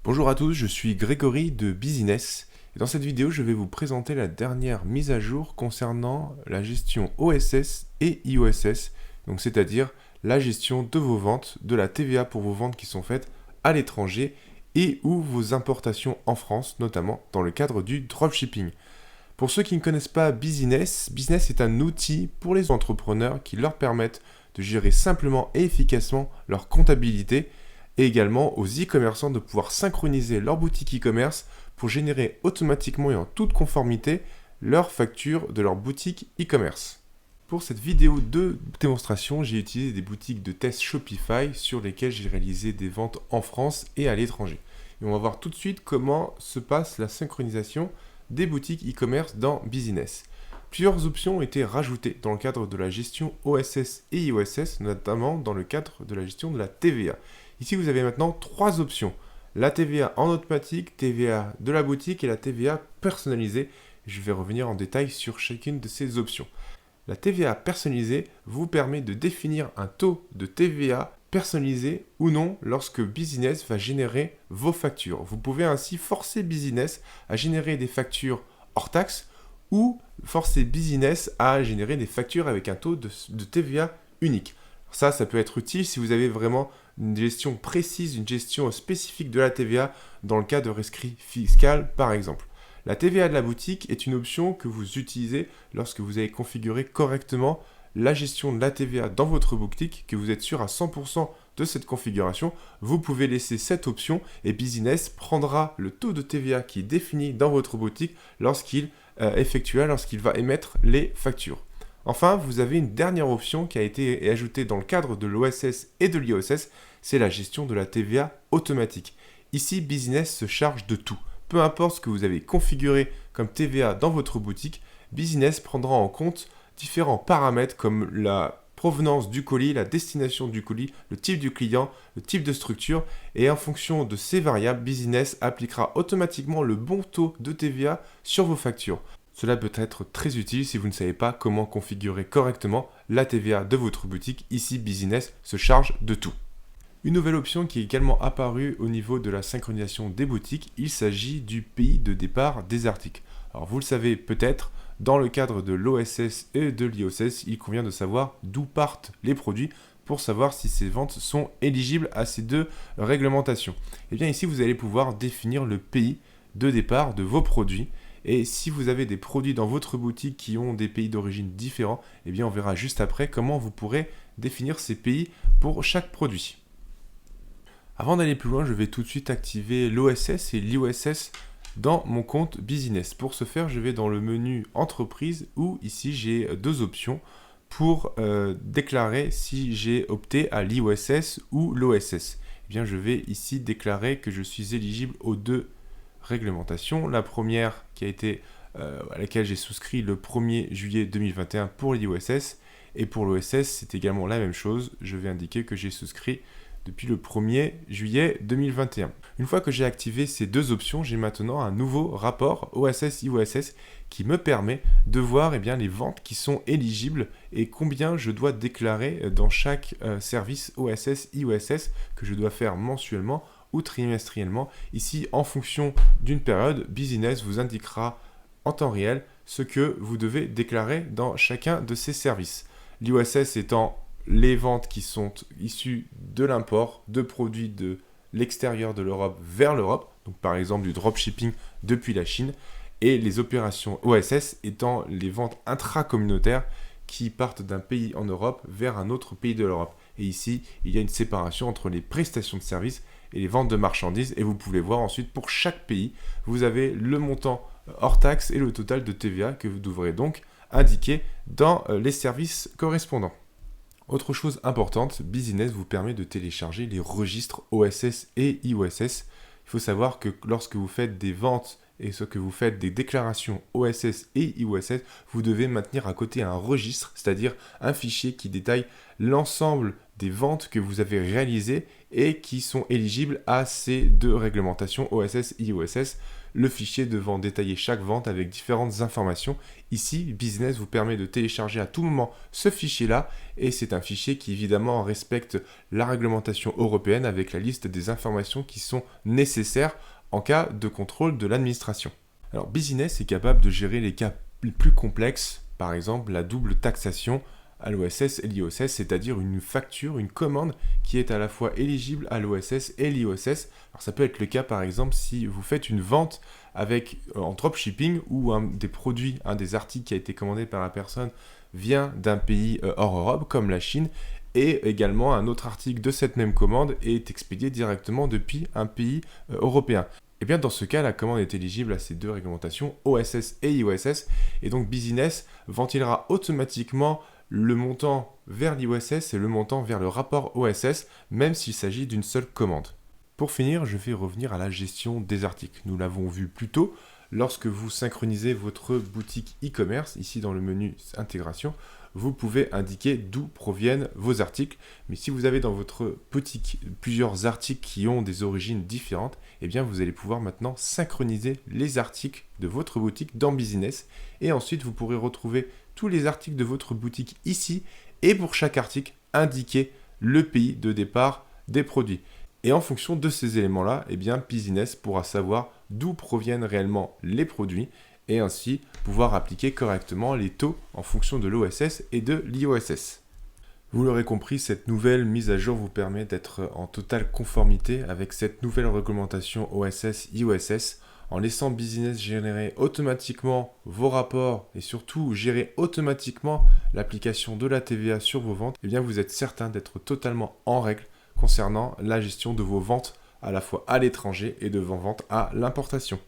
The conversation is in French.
Bonjour à tous, je suis Grégory de Business et dans cette vidéo je vais vous présenter la dernière mise à jour concernant la gestion OSS et IOSS, donc c'est-à-dire la gestion de vos ventes, de la TVA pour vos ventes qui sont faites à l'étranger et ou vos importations en France, notamment dans le cadre du dropshipping. Pour ceux qui ne connaissent pas Business, Business est un outil pour les entrepreneurs qui leur permettent de gérer simplement et efficacement leur comptabilité et également aux e-commerçants de pouvoir synchroniser leur boutique e-commerce pour générer automatiquement et en toute conformité leurs factures de leur boutique e-commerce. Pour cette vidéo de démonstration, j'ai utilisé des boutiques de test Shopify sur lesquelles j'ai réalisé des ventes en France et à l'étranger. Et on va voir tout de suite comment se passe la synchronisation des boutiques e-commerce dans Business. Plusieurs options ont été rajoutées dans le cadre de la gestion OSS et IOSS, notamment dans le cadre de la gestion de la TVA. Ici, vous avez maintenant trois options. La TVA en automatique, TVA de la boutique et la TVA personnalisée. Je vais revenir en détail sur chacune de ces options. La TVA personnalisée vous permet de définir un taux de TVA personnalisé ou non lorsque Business va générer vos factures. Vous pouvez ainsi forcer Business à générer des factures hors taxe ou forcer Business à générer des factures avec un taux de TVA unique. Ça peut être utile si vous avez vraiment une gestion précise, une gestion spécifique de la TVA dans le cas de rescrit fiscal par exemple. La TVA de la boutique est une option que vous utilisez lorsque vous avez configuré correctement la gestion de la TVA dans votre boutique, que vous êtes sûr à 100% de cette configuration. Vous pouvez laisser cette option et Business prendra le taux de TVA qui est défini dans votre boutique lorsqu'il va émettre les factures. Enfin, vous avez une dernière option qui a été ajoutée dans le cadre de l'OSS et de l'IOSS, c'est la gestion de la TVA automatique. Ici, Business se charge de tout. Peu importe ce que vous avez configuré comme TVA dans votre boutique, Business prendra en compte différents paramètres comme la provenance du colis, la destination du colis, le type du client, le type de structure, et en fonction de ces variables, Business appliquera automatiquement le bon taux de TVA sur vos factures. Cela peut être très utile si vous ne savez pas comment configurer correctement la TVA de votre boutique. Ici, Business se charge de tout. Une nouvelle option qui est également apparue au niveau de la synchronisation des boutiques, il s'agit du pays de départ des articles. Alors vous le savez peut-être, dans le cadre de l'OSS et de l'IOSS, il convient de savoir d'où partent les produits pour savoir si ces ventes sont éligibles à ces deux réglementations. Et bien ici, vous allez pouvoir définir le pays de départ de vos produits. Et si vous avez des produits dans votre boutique qui ont des pays d'origine différents, eh bien on verra juste après comment vous pourrez définir ces pays pour chaque produit. Avant d'aller plus loin, je vais tout de suite activer l'OSS et l'IOSS dans mon compte Business. Pour ce faire, je vais dans le menu Entreprise où ici j'ai deux options pour déclarer si j'ai opté à l'IOSS ou l'OSS. Eh bien, je vais ici déclarer que je suis éligible aux deux réglementations. La première qui a été à laquelle j'ai souscrit le 1er juillet 2021 pour l'IOSS et pour l'OSS, c'est également la même chose. Je vais indiquer que j'ai souscrit depuis le 1er juillet 2021. Une fois que j'ai activé ces deux options, j'ai maintenant un nouveau rapport OSS-IOSS qui me permet de voir les ventes qui sont éligibles et combien je dois déclarer dans chaque service OSS-IOSS que je dois faire mensuellement ou trimestriellement. Ici, en fonction d'une période, Business vous indiquera en temps réel ce que vous devez déclarer dans chacun de ces services. L'IOSS étant les ventes qui sont issues de l'import de produits de l'extérieur de l'Europe vers l'Europe, donc par exemple du dropshipping depuis la Chine, et les opérations OSS étant les ventes intracommunautaires qui partent d'un pays en Europe vers un autre pays de l'Europe. Et ici, il y a une séparation entre les prestations de services et les ventes de marchandises. Et vous pouvez voir ensuite pour chaque pays, vous avez le montant hors taxe et le total de TVA que vous devrez donc indiquer dans les services correspondants. Autre chose importante, Business vous permet de télécharger les registres OSS et IOSS. Il faut savoir que lorsque vous faites des ventes et ce que vous faites des déclarations OSS et IOSS, vous devez maintenir à côté un registre, c'est-à-dire un fichier qui détaille l'ensemble des ventes que vous avez réalisées et qui sont éligibles à ces deux réglementations OSS et IOSS. Le fichier devant détailler chaque vente avec différentes informations. Ici, Business vous permet de télécharger à tout moment ce fichier-là et c'est un fichier qui évidemment respecte la réglementation européenne avec la liste des informations qui sont nécessaires en cas de contrôle de l'administration. Alors, Business est capable de gérer les cas les plus complexes, par exemple la double taxation à l'OSS et l'IOSS, c'est-à-dire une facture, une commande qui est à la fois éligible à l'OSS et l'IOSS. Alors ça peut être le cas par exemple si vous faites une vente avec en dropshipping où un des articles qui a été commandé par la personne vient d'un pays hors Europe comme la Chine et également un autre article de cette même commande est expédié directement depuis un pays européen. Et bien dans ce cas, la commande est éligible à ces deux réglementations OSS et IOSS et donc Business ventilera automatiquement le montant vers l'IOSS et le montant vers le rapport OSS, même s'il s'agit d'une seule commande. Pour finir, je vais revenir à la gestion des articles. Nous l'avons vu plus tôt, lorsque vous synchronisez votre boutique e-commerce, ici dans le menu intégration, vous pouvez indiquer d'où proviennent vos articles. Mais si vous avez dans votre boutique plusieurs articles qui ont des origines différentes, eh bien vous allez pouvoir maintenant synchroniser les articles de votre boutique dans Business. Et ensuite, vous pourrez retrouver tous les articles de votre boutique ici. Et pour chaque article, indiquer le pays de départ des produits. Et en fonction de ces éléments-là, eh bien Business pourra savoir d'où proviennent réellement les produits et ainsi pouvoir appliquer correctement les taux en fonction de l'OSS et de l'IOSS. Vous l'aurez compris, cette nouvelle mise à jour vous permet d'être en totale conformité avec cette nouvelle réglementation OSS-IOSS en laissant Business générer automatiquement vos rapports et surtout gérer automatiquement l'application de la TVA sur vos ventes. Eh bien vous êtes certain d'être totalement en règle concernant la gestion de vos ventes à la fois à l'étranger et de vos ventes à l'importation.